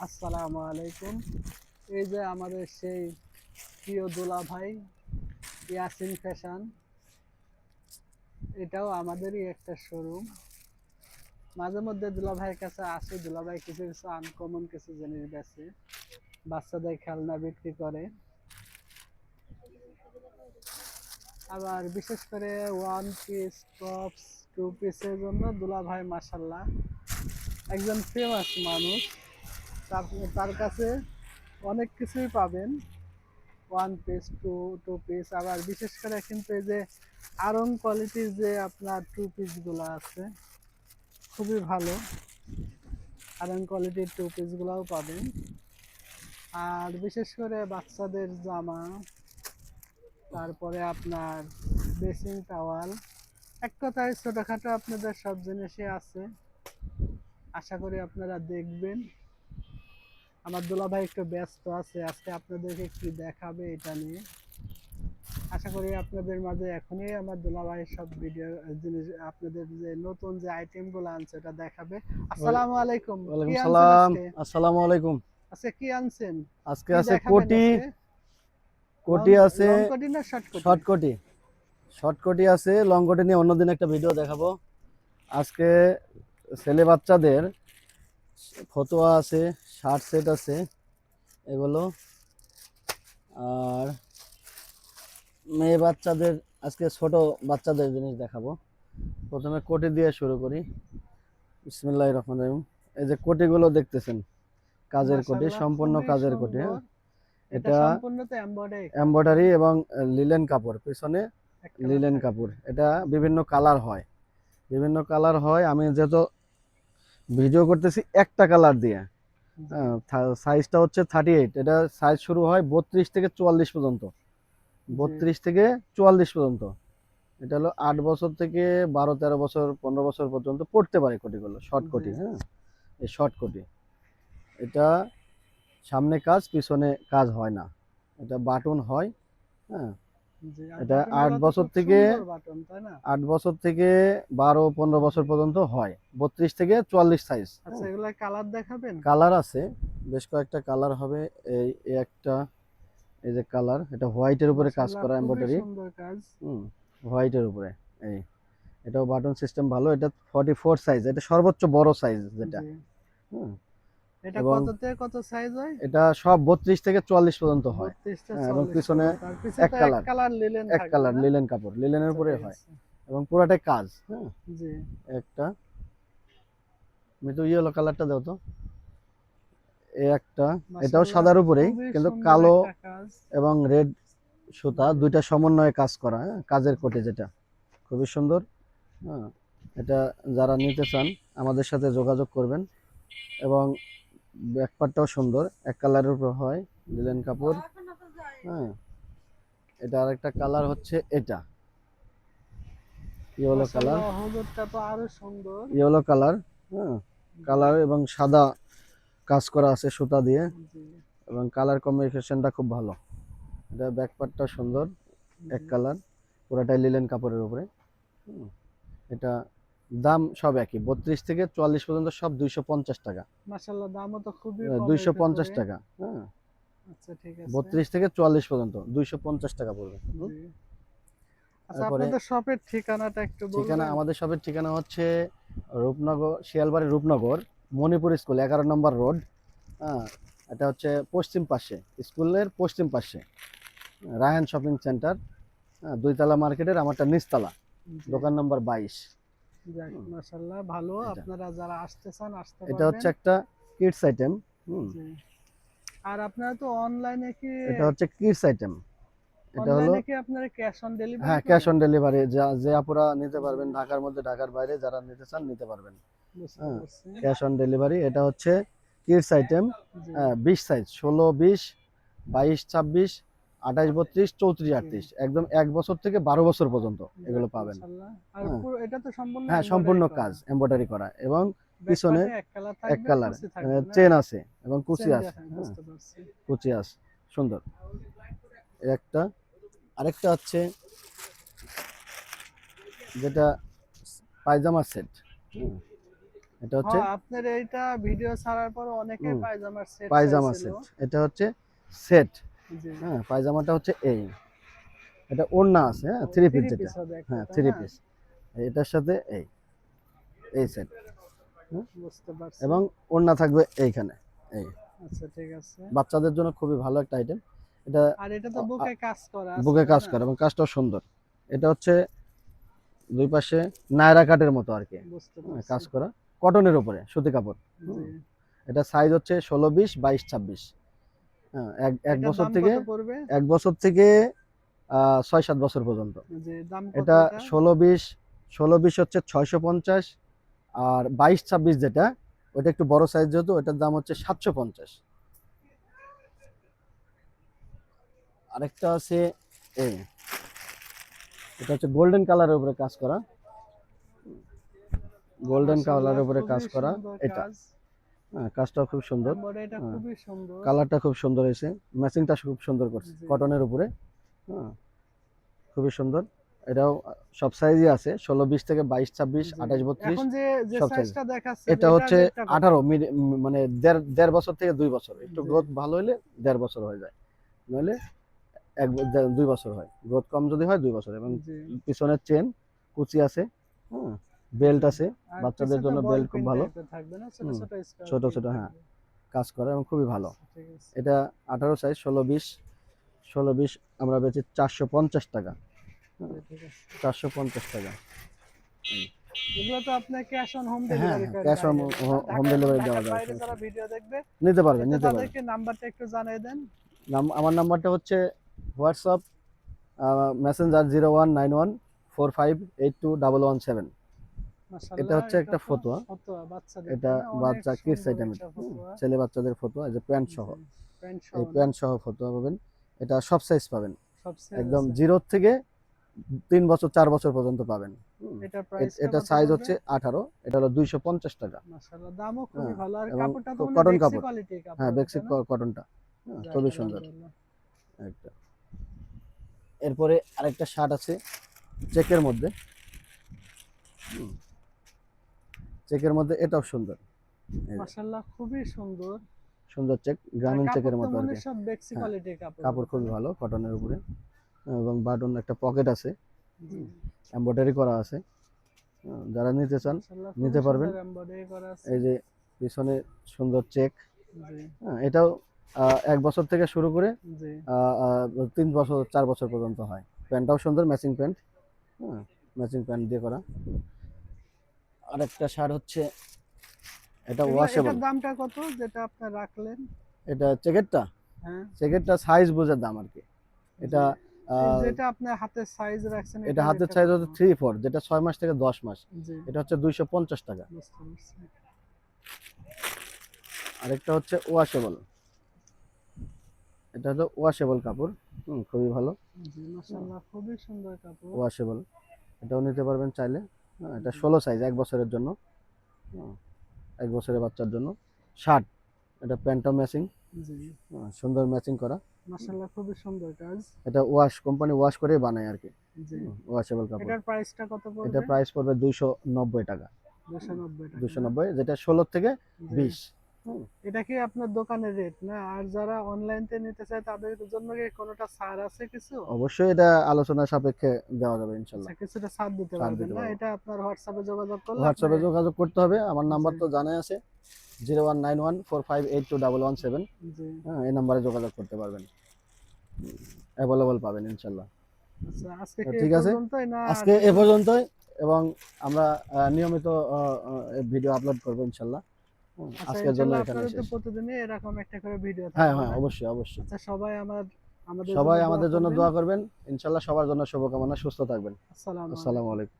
আসসালামু আলাইকুম। এই যে আমাদের সেই প্রিয় দুলা ভাই ইয়াসিন ফ্যাশন, এটাও আমাদেরই একটা শোরুম। মাঝে মধ্যে দুলা ভাইয়ের কাছে আসি, দুলা ভাই কিছু কিছু আনকমন কিছু জিনিস বেচে, বাচ্চাদের খেলনা বিক্রি করে। আবার বিশেষ করে ওয়ান পিস, টপস, টু পিসের জন্য দুলা ভাই মাশাল্লাহ একজন ফেমাস মানুষ। তার তার কাছে অনেক কিছুই পাবেন, ওয়ান পিস, টু পিস। আবার বিশেষ করে কিন্তু এই যে আরং কোয়ালিটির যে আপনার টু পিস গুলো আছে, খুবই ভালো। আরং কোয়ালিটির টু পিস গুলাও পাবেন। আর বিশেষ করে বাচ্চাদের জামা, তারপরে আপনার ড্রেসিং টাওয়াল, এক কথায় ছোটখাটো আপনাদের সব জিনিসই আছে। আশা করি আপনারা দেখবেন। আমার দুলাভাই একটু ব্যস্ত আছে, আজকে আপনাদেরকে কি দেখাবে এটা নিয়ে। আশা করি আপনাদের মাঝে এখনই আমার দুলাভাই সব ভিডিও জিনিস, আপনাদের যে নতুন যে আইটেম গুলো আনছে এটা দেখাবে। আসসালামু আলাইকুম, কি ওয়ালাইকুম আনছেন সালাম। আজকে? আসসালামু আলাইকুম। আজকে কি আনছেন? আজকে কি আছে দেখাবেন কোটি, আজকে? লং কোটি আছে, লং কোটি না শর্ট কোটি? শর্ট কোটি। শর্ট কোটি আছে, লং কোটি নিয়ে অন্যদিন একটা ভিডিও দেখাবো। আজকে ছেলে বাচ্চাদের ফতোয়া আছে, শার্ট সেট আছে এগুলো। আর মেয়ে বাচ্চাদের আজকে ছোট বাচ্চাদের জিনিস দেখাবো। প্রথমে কোটি দিয়ে শুরু করি। বিসমিল্লাহির রহমানির রহিম। এই যে কোটিগুলো দেখতেছেন, কাজের কোটি, মাশাআল্লাহ, সম্পূর্ণ খুবই কাজের কোটি। সুন্দর। হ্যাঁ, এটা এটা সম্পূর্ণ তো এমব্রয়ডারি কাজ, তাই এমব্রয়ডারি না? এবং লিলেন কাপড়, পিছনে এক কালার লিলেন থাকবে। কাপড়। এটা বিভিন্ন কালার হয়, বিভিন্ন কালার হয়। আমি যেহেতু ভিডিও করতেছি একটা কালার দিয়ে, জি সাইজটা হচ্ছে 38। এটা সাইজ শুরু হয় 32 থেকে 44 পর্যন্ত, জি 32 থেকে 44 পর্যন্ত। এটা হলো 8 বছর থেকে 12-13 বছর 15 বছর পর্যন্ত পড়তে পারে কোটিগুলো, শর্ট জি কোটি। হ্যাঁ, এই শর্ট কোটি। এটা সামনে কাজ, পিছনে কাজ হয় না, এটা বাটন হয়। হ্যাঁ, জি। আর এটা বাটন আট গুলো তো বছর খুব থেকে সুন্দর বাটন, তাই না? 8 বছর থেকে 12-15 বছর পর্যন্ত হয়, 32 থেকে 44 সাইজ। আচ্ছা, এগুলা কালার দেখাবেন? কালার আছে, বেশ কয়েকটা কালার হবে। এই একটা, এই যে কালার, এটা হোয়াইটের উপরে কাজ মাশাআল্লাহ, করা খুবই এমব্রয়ডারি। সুন্দর কাজ। হোয়াইটের উপরে। এই এটাও বাটন সিস্টেম ভালো। এটা 44 সাইজ, এটা সর্বোচ্চ বড় সাইজ যেটা। জি। হুম, এটা এবং কত থেকে কত সাইজ হয়? এটা সব 32 থেকে 44 পর্যন্ত হয়। 32 টা হ্যাঁ, এবং 44 পিছনে পর্যন্ত। আর পিছে এক তো এক কালার, কালার লিলেন এক থাকবে, কালার না? লিলেন কাপড়, লিলেনের আচ্ছা, উপরে ঠিক হয়, আছে। এবং পুরাটাই কাজ। হ্যাঁ, জি। একটা আমি তো ইয়েলো কালারটা দাও তো। এই একটা, এটাও মাশাআল্লাহ, সাদার উপরেই, খুবই কিন্তু সুন্দর কালো একটা কাজ। এবং রেড সুতা জি দুইটা সমন্বয়ে কাজ করা। হ্যাঁ, কাজের জি কোটে যেটা খুবই সুন্দর। হ্যাঁ, এটা যারা নিতে চান আমাদের সাথে যোগাযোগ করবেন। এবং ব্যাকপারটাও সুন্দর, এক কালারের উপর হয়, জি। লিলেন কাপড়। হ্যাঁ, এটা আরেকটা কালার হচ্ছে এটা, ইয়েলো কালার, মাশাআল্লাহ, হুজুরটা তো আরো সুন্দর। Yellow colour. হ্যাঁ, জি কালার এবং সাদা কাজ করা আছে সুতা দিয়ে, জি এবং কালার কম্বিনেশনটা খুব ভালো। এটা ব্যাকপারটা সুন্দর, এক জি। কালার, পুরাটাই লিলেন কাপড়ের উপরে। হুম, এটা দাম সব একই, 32 থেকে 44 পর্যন্ত সব 250 টাকা। মাশাআল্লাহ, দামও তো খুবই কমের 250 ভেতরে। টাকা। হ্যাঁ, আচ্ছা, ঠিক আছে। 32 থেকে 44 পর্যন্ত 250 টাকা পড়বে। জি। আচ্ছা, তারপরে আপনাদের শপের ঠিকানাটা একটু ঠিকানা, বলবেন? আমাদের শপের ঠিকানা হচ্ছে রূপনগর, শিয়ালবাড়ি রূপনগর, মণিপুর স্কুল 11 নম্বর রোড। হ্যাঁ, এটা হচ্ছে পশ্চিম পাশে, স্কুলের পশ্চিম পাশে, রায়হান শপিং সেন্টার। হ্যাঁ, 2 তলা মার্কেটের আমারটা নিচতলা, জি। দোকান নম্বর 22। যাক, হুম, মাশাআল্লাহ, ভালো। এটা আপনারা যারা আসতে চান আসতে এটা হচ্ছে পারবেন। একটা কিডস আইটেম। হুম, জি। আর আপনারা তো অনলাইনে কি, এটা হচ্ছে কিডস আইটেম। এটা হলো, আপনারা ক্যাশ অন ডেলিভারি হ্যাঁ, ক্যাশ করেন? অন ডেলিভারি, যা যে আপুরা নিতে জি, পারবেন, ঢাকার মধ্যে ঢাকার বাইরে যারা নিতে চান নিতে পারবেন। বুঝতে হ্যাঁ, পারছি। Cash on delivery. এটা হচ্ছে কিডস আইটেম। জি হ্যাঁ, 20 সাইজ, 16, 20, 22, 26, 28, 32, 34, জি। 38, একদম 1 বছর থেকে 12 বছর পর্যন্ত এগুলো যাক, পাবেন। মাশাআল্লাহ। আর হ্যাঁ, এটা তো সম্পূর্ণ হ্যাঁ, সম্পূর্ণ এমব্রয়ডারি কাজ করা। এমব্রয়ডারি করা, এবং পিছনে ব্যাকপার্টে এক কালার এক থাকবে, কালার কুচি থাকবে, না? চেন আছে এবং কুচি চেন আছে। দেখা, হ্যাঁ, বুঝতে পারছি। কুচি আছে, সুন্দর। এই একটা, আরেকটা হচ্ছে যেটা পায়জামা সেট। এটা হচ্ছে হ্যাঁ, আপনার এইটা ভিডিও ছাড়ার পর অনেকে হুম, পায়জামার সেট পায়জামা চাইছিল। সেট। এটা হচ্ছে সেট। জি। হ্যাঁ, পায়জামাটা হচ্ছে এই। এটা ওড়না আছে, হ্যাঁ, থ্রি পিস থ্রি যেটা। পিস হবে একটা, হ্যাঁ, তাই থ্রি না? পিস। এটার সাথে এই সেট। বুঝতে পারছি। এবং ওড়না থাকবে এইখানে। এই আচ্ছা, ঠিক আছে। বাচ্চাদের জন্য খুবই ভালো একটা আইটেম। এটা আর এটা তো বুকে কাজ করা আছে, বুকে তাই কাজ না? করে এবং কাজটাও সুন্দর। এটা হচ্ছে দুই পাশে নায়রা কাটের মতো আর কি। বুঝতে হ্যাঁ, পারছি। কাজ করা কটনের উপরে সুতি কাপড়। জি। এটা সাইজ হচ্ছে 16, 20, 22, 26। হ্যাঁ, এক এটার বছর দাম থেকে কত পড়বে? 6-7 বছর পর্যন্ত। জি, দাম কত এটা এটা? 16, 20 হচ্ছে 650। আর 22, 26 যেটা, ওটা একটু বড় সাইজ, যেহেতু ওটার দাম হচ্ছে 750। আরেকটা আছে এই, এটা হচ্ছে গোল্ডেন কালারের উপরে কাজ করা। গোল্ডেন মাশাআল্লাহ, কালারের উপরে কাজ খুবই করা সুন্দর এটা। কাজ। হ্যাঁ, কাজটাও খুব সুন্দর। এমব্রয়ডারিটা হ্যাঁ, খুবই সুন্দর। কালারটা খুব সুন্দর হয়েছে, ম্যাচিংটা খুব সুন্দর করছে জি। কটনের উপরে। হ্যাঁ, খুবই সুন্দর। এটাও সব সাইজই আছে, 16, 20 থেকে 22, 26, জি। 28, 32 এখন যে সব সাইজ। সাইজটা দেখাচ্ছেন এটা এটার হচ্ছে রেটটা কত? 18, মানে দেড় বছর থেকে 2 বছর, একটু জি, গ্রোথ ভালো হলে 1.5 বছর হয়ে যায়, নইলে 2 বছর হয়। গ্রোথ কম যদি হয় 2 বছর। এবং জি, পিছনের চেন কুচি আছে, হ্যাঁ, বেল্ট জি। আছে, আর বাচ্চাদের পিছনে জন্য বল বেল্ট খুব পিন ভালো। টাইপের থাকবে না? ছোট হুম, ছোট স্কোয়ার ছোট পিন ছোট, হ্যাঁ, থাকবে। কাজ করে এবং খুবই ভালো। আচ্ছা, ঠিক আছে। এটা 18 সাইজ, 16, 20 আমরা বেচি 450 টাকা। জি, হ্যাঁ, ঠিক আছে। 450 টাকা। এগুলো তো আপনার ক্যাশ অন হোম হ্যাঁ, ডেলিভারি হ্যাঁ, করেন ক্যাশ অন ডাইরেক্ট, না? হোম ঢাকা এবং ডেলিভারি দেওয়া ঢাকার যাবে, বাইরে সমস্যা যারা নেই। ভিডিও দেখবে, নিতে পারবেন, এতে নিতে পারবেন। তাদেরকে নাম্বারটা একটু জানিয়ে দেন। আমার নাম্বারটা হচ্ছে হোয়াটসঅ্যাপ মেসেঞ্জার 019145821117। এটা মাশাআল্লাহ, হচ্ছে এটা একটা তো ফতুয়া। ফতোয়া বাচ্চাদের, এটা তাই না? অনেক বাচ্চা কিডস সুন্দর আইটেমের, একটা ফতোয়া। ছেলে বাচ্চাদের ফতুয়া, এই যে প্যান্ট সহ। জি, প্যান্ট এই সহ না? প্যান্ট সহ ফতুয়া পাবেন। এটা সব সাইজ পাবেন, সব সাইজ একদম আছে। 0 থেকে 3 বছর 4 বছর পর্যন্ত পাবেন। এটার প্রাইসটা এটা কত সাইজ পড়বে? হচ্ছে 18, এটা হলো 250 টাকা। মাশাআল্লাহ, দামও খুবই হ্যাঁ, ভালো। আর এবং কাপড়টা তো মানে কটন বেক্সি কাপড়। কোয়ালিটির কাপড় হ্যাঁ, হবে, বেক্সিক তাই না? কটনটা। হ্যাঁ, যাক, খুবই সুন্দর আলহামদুলিল্লাহ। একটা। এরপরে আরেকটা শার্ট আছে চেকের মধ্যে। চেকের মধ্যে এটাও সুন্দর। এই যে, মাশাআল্লাহ, খুবই সুন্দর। সুন্দর চেক, আর গ্রামীণ কাপড় চেকের তো মতো আর মনে কি। হয় সব বেক্সি হ্যাঁ, কোয়ালিটির কাপড় হবে, কাপড় তাই খুবই না? ভালো কটনের উপরে। এবং বাটন একটা পকেট আছে, জি। এমব্রয়ডারি করা আছে। যারা নিতে চান মাশাআল্লাহ, নিতে খুবই পারবেন। সুন্দর এমব্রয়ডারি করা আছে। এই যে পিছনে সুন্দর চেক। জি, এটাও 1 বছর থেকে শুরু করে জি। 3 বছর 4 বছর পর্যন্ত হয়। প্যান্টটাও সুন্দর, ম্যাচিং প্যান্ট। হ্যাঁ, ম্যাচিং প্যান্ট দিয়ে করা। আরেকটা শার্ট হচ্ছে, এটা এটার ওয়াশেবল। দামটা কত যেটা আপনার রাখলেন? এটা চেকেরটা, হ্যাঁ, সাইজ বুঝে দাম আর কি। জি। এটা এই আহ, যেটা আপনার হাতের সাইজ রাখছেন, এটা এটার হাতের রেটটা সাইজ কত? হচ্ছে 3-4, যেটা 6 মাস থেকে 10 মাস। জি, এটা হচ্ছে 250 টাকা। বুঝতে পারছি। আরেকটা হচ্ছে ওয়াশেবল। এটা হলো ওয়াশেবল কাপড়। খুবই ভালো। জি, মাশাআল্লাহ, খুবই সুন্দর কাপড়। ওয়াশেবল, এটাও নিতে পারবেন চাইলে। এটা জি, 16 সাইজ, 1 বছরের জন্য। হুম, 1 বছরের বাচ্চার জন্য শার্ট। এটা প্যান্টও ম্যাচিং, জি, সুন্দর ম্যাচিং করা। মাশাআল্লাহ, খুবই সুন্দর কাজ। এটা কোম্পানি ওয়াশ করে বানায় আর কি। জি। ওয়াশেবল কাপড়। এটার প্রাইসটা কত এটা পড়বে? প্রাইস পড়বে 290 টাকা। 290 টাকা, না? 290, যেটা 16 থেকে জি। 20। হুম, এটা কি আপনার দোকানের রেট, না? আর যারা অনলাইন তে নিতে চায় তাদের জন্য কি কোনোটা ছাড় আছে কিছু? অবশ্যই এটা আলোচনা সাপেক্ষে দেওয়া যাবে আচ্ছা, ইনশাল্লাহ। কিছুটা ছাড় দিতে ছাড় পারবেন, দিতে না? পারবো। এটা আপনার হোয়াটসঅ্যাপে যোগাযোগ করলে আপনি। হোয়াটসঅ্যাপে যোগাযোগ করতে হবে, আমার জি, নাম্বার তো জানাই আছে, 019145821117। জি। হ্যাঁ, এই নাম্বারে যোগাযোগ করতে পারবেন, অ্যাভেলেবল পাবেন ইনশাল্লাহ। আচ্ছা, আজকে কি এই ঠিক আছে, পর্যন্তই, না আর আজকে এ কিছু? পর্যন্তই। এবং আমরা নিয়মিত ভিডিও আপলোড করবো ইনশাল্লাহ। আচ্ছা, আজকের জন্য ইনশাল্লাহ এখানে আপনাদের তো শেষ। প্রতিদিনই এরকম একটা করে ভিডিও হ্যাঁ, থাকবে, হ্যাঁ, না? অবশ্যই, অবশ্যই। আচ্ছা, সবাই আমাদের জন্য সবাই দোয়া আমাদের জন্য করবেন। দোয়া করবেন। ইনশাল্লাহ সবার জন্য শুভকামনা, সুস্থ থাকবেন। আসসালামু আসসালামু আলাইকুম। আলাইকুম।